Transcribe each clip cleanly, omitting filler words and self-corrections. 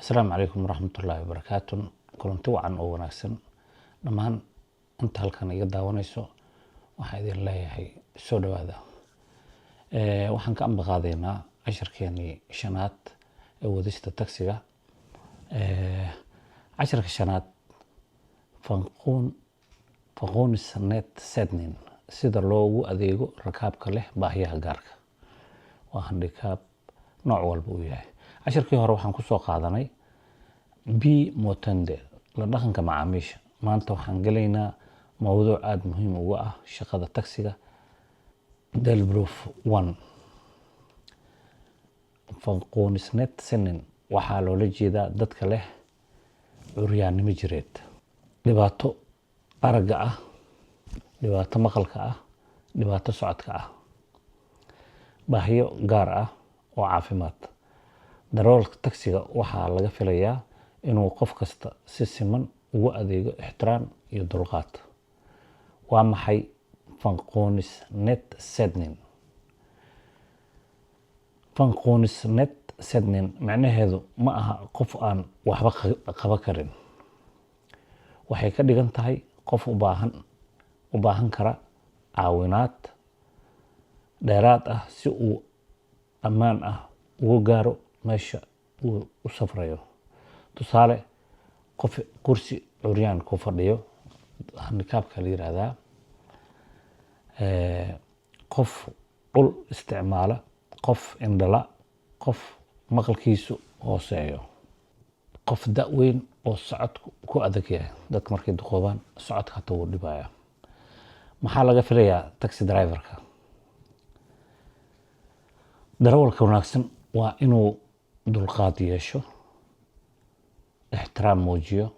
السلام عليكم ورحمة الله وبركاته. كلنتي wacan oo wanaagsan dhamaan inta halkan iga daawanayso waxaan idin leeyahay soo dhawaada. Waxaan ka ambaqaadeynaa casharkeennii shanaad ee wadista taksiga. Casharka shanaad fanqoonis setning sida loogu adeego rakaabka leh baahiyaha gaarka. Waa handicap nooc walba uu yahay. casharkii hore waxaan ku soo qaadanay motande la dhaqanka macaamiisha. maanta waxaan galaynaa mowduuc aad muhiim ugu ah shaqada taksiga. Delproof 1 fanqoonisnet setning waxaa loola jeedaa dadka leh curyaannimo jireed, dhibaato aragga ah, dhibaato maqalka ah, dhibaato socodka ah, baahiyo gaar ah oo caafimaad. darawalka taksiga waxaa laga filayaa inuu qof kasta si siman ugu adeego ixtiraam iyo dulqaad. waa maxay fanqoonisnet setning? fanqoonisnet setning macnaheedu ma aha qof aan waxba qaban karin. waxay ka dhigan tahay qof u baahan kara caawinaad dheeraad ah si uu ammaan ah ugu gaaro meesha uu u safrayo. tusaale, qof kursi curyaan ku fadhiyo handicapka la yiraahdaa, qof ul isticmaala, qof indhala, qof maqalkiisu hooseeyo, qof da-weyn oo socodku ku adag yahay. dadka markay duqoobaan socodka hata wuu dhibaya. maxaa laga filayaa taxi driverka? darawalka wanaagsan waa inuu dulqaad yeesho, ixtiraam muujiyo,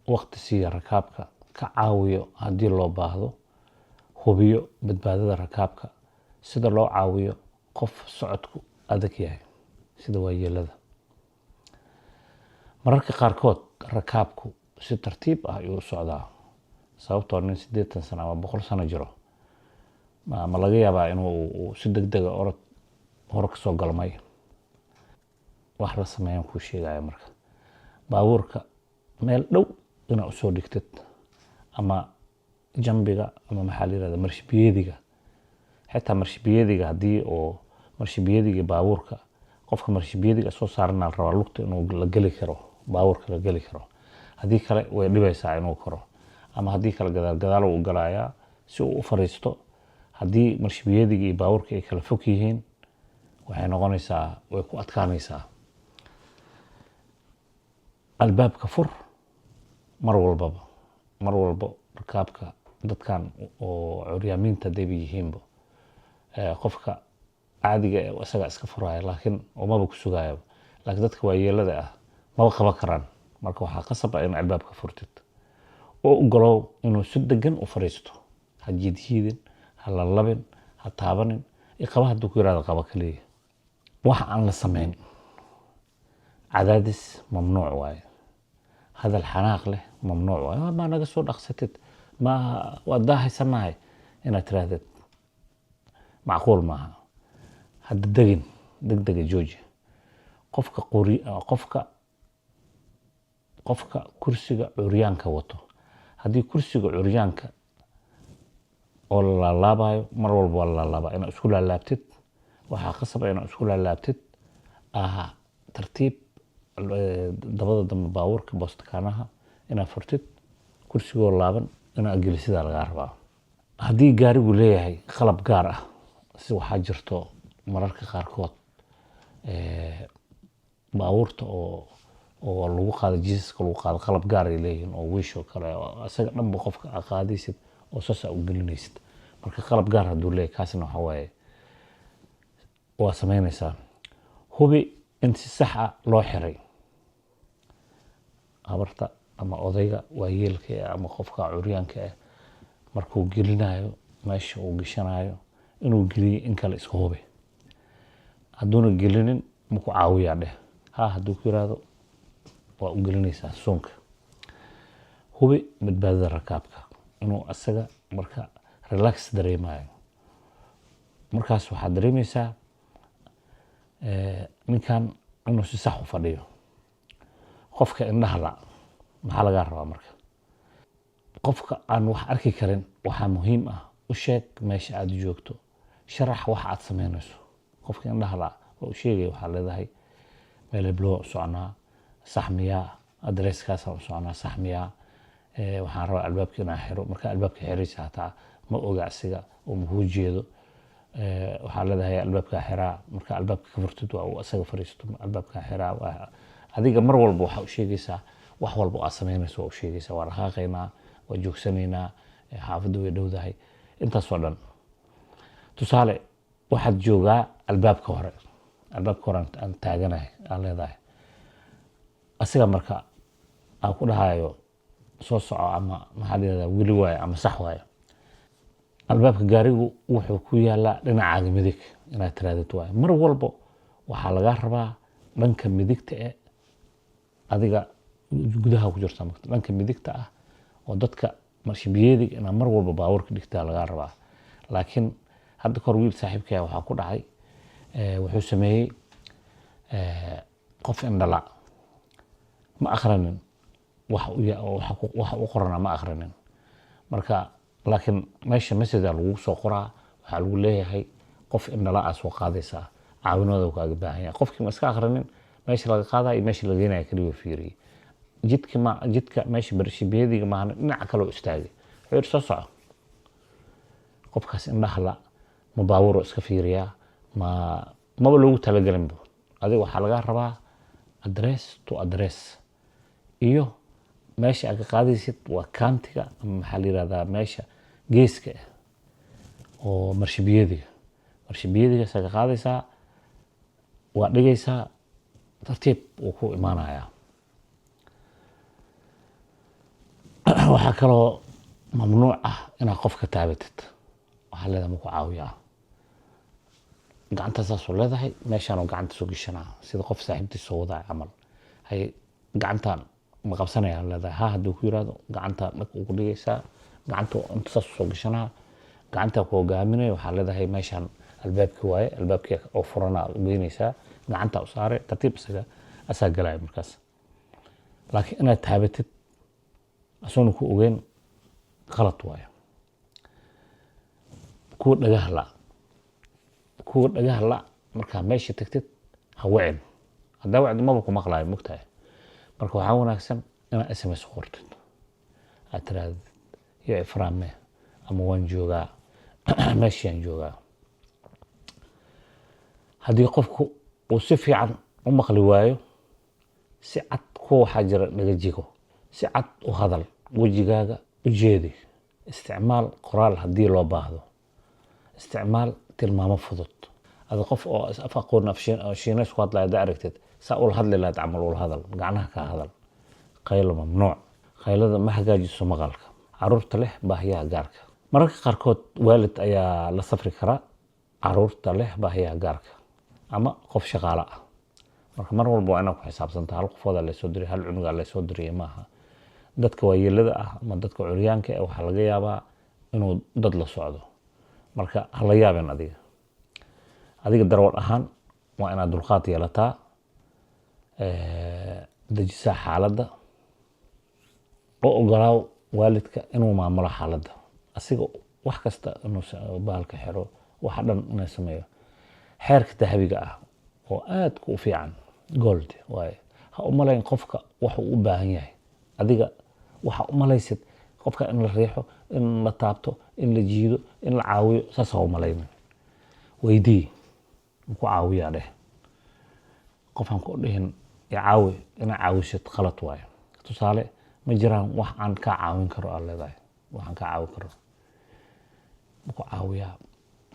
waqti siiya rakaabka, ka caawiyo haddii loo baahdo, hubiyo badbaadada rakaabka, sida loo caawiyo qof socodku adag yahay sida waayeelada. mararka qaarkood rakaabku si tartiib ah ayuu u socdaa sababtoo nin 80 sano ama 100 sano jiro ma laga yaabaa inuu si degdeg ah orod hore ka soo galmay. wax la sameeyaan kuu sheegaya. marka baabuurka meel dhow inaad usoo dhigtid ama jambiga ama maxaa la yirahdaa marshbiyadiga. xitaa marshbiyadiga haddii oo marshbiyadiga baabuurka qofka marshbiyadiga soo saarana la rabaa lugta inuu la geli karo, baabuurka la geli karo. haddii kale way dhibaysaa inuu koro, ama haddii kale gadaal uu galayaa si uu u fariisto. haddii marshbiyadiga iyo baabuurka ay kala fog yihiin waxay noqonaysaa way ku adkaanaysaa. albaabka fur mar walba rakaabka dadkan oo curyaamiinta deebi yihiinba. qofka caadiga ee isaga iska furaya laakiin umaba ku sugaya. laakiin dadka waayeelada ah ma qaban karaan. marka waxaa qasab ah in albaabka furtid oo ogolow inuu si degan u fariisto. ha jiidin, ha lalabin, ha taabanin. iqaba hadduu ku yiraahdo qaba kaliya. waxa aan la samayn cadaadis mamnuuc waaye. hadal xanaaq leh mamnuuc waaye. ma naga soo dhaqsatid, ma waad daahaysanahay inaad tirahdid macquul maaha. hadda degdega jooji. qofka kursiga curyaanka wato, haddii kursiga curyaanka oo la laalaabayo mar walba waa la laalaabaa. inaad isku laalaabtid waxaa qasab ah inaad isku laalaabtid tartiib dabada dambe baabuurka boostakaanaha inaad furtid, kursigoo laaban inaad gelisidaa lagaa rabaa. haddii gaarigu leeyahay qalab gaar ah, si waxaa jirto mararka qaarkood baabuurta oo lagu qaado jiisaska lagu qaado qalab gaar ay leeyihiin oo wiishoo kale oo isaga dhanba qofka aad qaadaysid oo saas u gelinaysid. marka qalab gaar hadduu leeyahay kaasina waxaa waaye waa samaynaysaa. hubi in si sax ah loo xiray. habarta ama odayga waayeelka ama qofka curyaanka ah markuu gelinayo meesha uu gishanayo inuu geliyo in kale iska hubi. hadduuna gelinin ma ku caawiyaa dheh. hadduu ku yiraahdo waa u gelinaysaa suunka. hubi badbaadada rakaabka inuu asaga marka relax dareemayo. markaas waxaad dareemaysaa ninkan inuu si sax u fadhiyo. qofka indhaha la maxaa laga rabaa marka qofka aan wax arki karin waxaa muhiim ah u sheeg meesha aad joogto sharax waxa aad samaynayso qofka indhaha la oo u sheegay waxaa leedahay meel bloo soconaa saxmiyaa adresskaas oo soconaa saxmiyaa waxaan rabaa albaabka inaan xiro marka albaabka xiraysa hataa ma oga asiga oo ma huu jeedo waxaa leedahay albaabka xiraa marka albaabka ka furtid waa uu asaga fariisto albaabka xiraa adiga mar walba waxa u sheegaysaa wax walba aad samaynayso waa u sheegaysaa waa dhaqaaqaynaa waa joogsanaynaa xaafadda way dhowdahay intaasoo dhan tusaale waxaad joogaa albaabka hore aan taaganahay aan leedahay asiga marka aan ku dhahayo soo soco ama maxaa leedahay wili waayo ama sax waayo albaabka gaarigu wuxuu ku yaalaa dhinacaaga midig inaad tiraadid waayo mar walba waxaa lagaa rabaa dhanka midigta ee adiga gudaha ku jirta dhanka midigta ah oo dadka marshabiyeediga inaa mar walba baabuurka dhigtaa lagaa rabaa laakiin hadda kahor wiil saaxiibkaya waxaa ku dhacay wuxuu sameeyey qof indhala ma akrinin waxa u qorana ma akrinin marka laakiin meesha message lagu soo qoraa waxaa lagu leeyahay qof indhala aad soo qaadaysaa caawinooda kaaga baahan yahay qofkii ma iska akrinin meesha laga qaadayo meesha laga geenayo kaliya fiiriyey jidka meesha barshibiyadiga maahan dhinaca kale oo istaagay wuxuu yidhi soo soco qofkaas indhaha la ma baabuuro iska fiiriyaa maba loogu talagelinba adiga waxaa lagaa rabaa address to address iyo meesha aad ka qaadaysid waa kaantiga ama maxaa la yidhahdaa meesha geeska oo marshibiyadiga saa ka qaadaysaa waa dhigaysaa tartiib uu ku imaanayaa waxaa kaloo mamnuuc ah inaad qofka taabatid waxaa leedahay ma ku caawiyaa gacanta saasoo leedahay meeshaanoo gacanta soo geshanaa sida qof saaxiibtiis soo wadaa camal hay gacantaan ma qabsanayaan leedahay ha hadduu ku yiraahdo gacanta dhag ugu dhigaysaa gacanta inta saas soo geshanaa gacantaa ku hogaaminaya waxaa leedahay meeshaan albaabkii waaye albaabkii oo furanaa u geynaysaa gacantaa u saare tartiib asaa galaya markaas laakiin inaad taabatid asoona ku ogeyn qalad waayo kuwa dhagaha la markaa meesha tagtid ha wacin haddaa wacdi maba ku maqlaayo mogtahay marka waxaa wanaagsan inaad sms qortid aad tirahdid yo ifraame ama waan joogaa meeshaan joogaa haddii qofku uu si fiican u maqli waayo si cad kuwa waxaa jira dhaga jigo si cad u hadal wejigaaga u jeedi isticmaal qoraal haddii loo baahdo isticmaal tilmaamo fudud ada qof oo af aqoon shiinays ku hadlaya haddaa aragtid saa ula hadli lahayd camal ula hadal gacnaha kaa hadal qaylo mamnuuc qaylada ma hagaajiso maqalka caruurta leh baahiyaha gaarka mararka qaarkood waalid ayaa la safri kara caruurta leh baahiyaha gaarka ama qof shaqaale ah marka mar walba waa inaad ku xisaabsantaa hal qofooda laysoo diray hal cunugaa laysoo diriyay maaha dadka waayeelada ah ama dadka curyaanka waxaa laga yaabaa inuu dad la socdo marka hala yaabeen adiga darwal ahaan waa inaad dulqaad yeelataa dejisaa xaaladda oo ogolaaw waalidka inuu maamulo xaaladda asiga wax kasta inuu bahalka xiro waxa dhan inuu sameeyo xeerka dahabiga ah oo aad ku fiican gold waaye ha u malayn qofka wax uu u baahan yahay adiga waxa u malaysid qofka in la riixo in la taabto in la jiido in la caawiyo saas ha u malaynin weydii ku caawiyaa dheh qofaan ku dhihin caawi inaa caawisid qalad waayo tusaale ma jiraan wax aan kaa caawin karo aad leedahay waxaan kaa caawin karo maku caawiyaa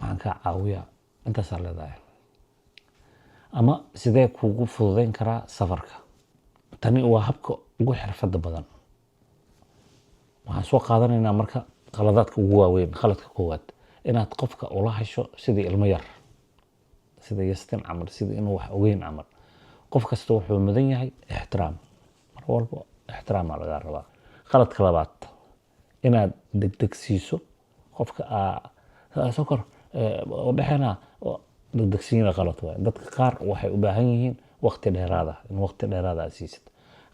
waxaan kaa caawiyaa intaasaa leedahay ama sidee kuugu fududayn karaa safarka tani waa habka ugu xirfadda badan waxaan soo qaadanaynaa marka qaladaadka ugu waaweyn khaladka koowaad inaad qofka ula hasho sidii ilmo yar sida yastin camal sida inuu wax ogeyn camal qof kasta wuxuu mudan yahay ixtiraam mar walba ixtiraam laga rabaa qaladka labaad inaad degdegsiiso qofka sokor oo dhaxana degdegsiina qalad waay dadka qaar waxay u baahan yihiin waqti dheeraad ah in waqti dheeraad ah siisid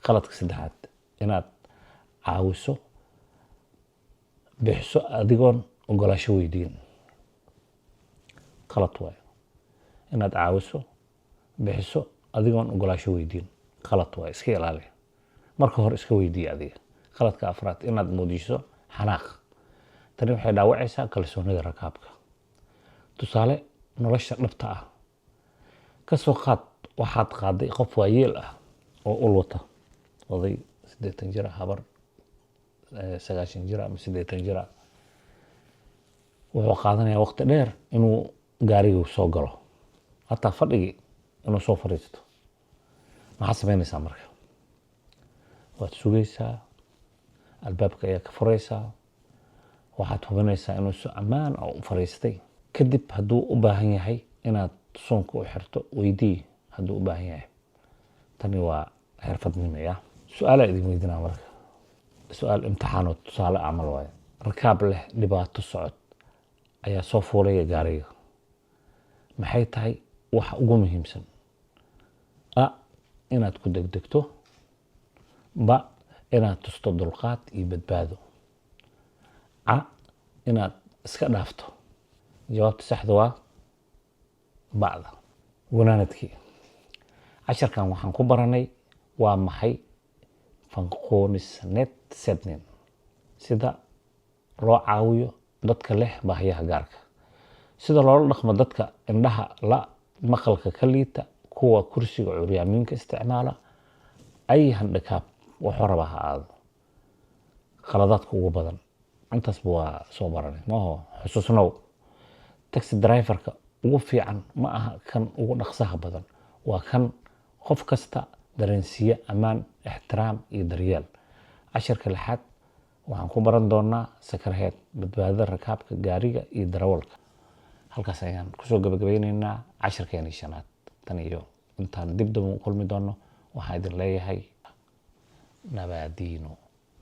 qaladka saddexaad inaad caawiso bixiso adigoon ogolaasho weydiin. qalad waayo inaad caawiso bixiso adigoon ogolaasho weydiin. qalad waayo, iska ilaali. marka hore iska weydiiya adiga. qaladka afraad inaad muujiso xanaaq. tani waxay dhaawacaysaa kalsoonida rakaabka. tusaale nolosha dhabta ah, ka soo qaad waxaad qaaday qof waayeel ah oo ul wata, oday 80 jir ah, habar 90 jir ama 80 jir ah. wuxuu qaadanayaa waqti dheer inuu gaarigu soo galo, hataa fadhigii inuu soo fadhiisto. maxaad samaynaysaa marka? waad sugaysaa, albaabka ayaa ka furaysaa, waxaad hubinaysaa inuu si ammaan ah u fadhiistay. kadib hadduu u baahan yahay inaad suunka u xirto, weydii hadduu u baahan yahay. tani waa xirfadnimo. su-aalaa idin weydinaa marka, su-aal imtixaanood, tusaale camal waaye. rakaab leh dhibaato socod ayaa soo fuulaya gaariga. maxay tahay waxa ugu muhiimsan? a inaad ku degdegto. b inaad tusto dulqaad iyo badbaado. c inaad iska dhaafto. jawaabta saxda waa bacda. wanaanadkii casharkan waxaan ku baranay waa maxay funktionsnedsättning, sida loo caawiyo dadka leh baahiyaha gaarka, sida loola dhaqmo dadka indhaha la, maqalka ka liita, kuwa kursiga curyaaminka isticmaala, ay handikaab wuxuu rabaa ha aado. khaladaadka ugu badan intaasba waa soo baranay. maaho xusuusnow, taxi driverka ugu fiican ma aha kan ugu dhaqsaha badan, waa kan qof kasta dareensiiya ammaan, ixtiraam iyo daryeel. casharka lixaad waxaan ku baran doonaa sakarheed, badbaadada rakaabka gaariga iyo darawalka. halkaas ayaan kusoo gabagabeynaynaa casharkeeni shanaad. tan iyo intaan dib daba u kulmi doono waxaan idin leeyahay nabaadiino.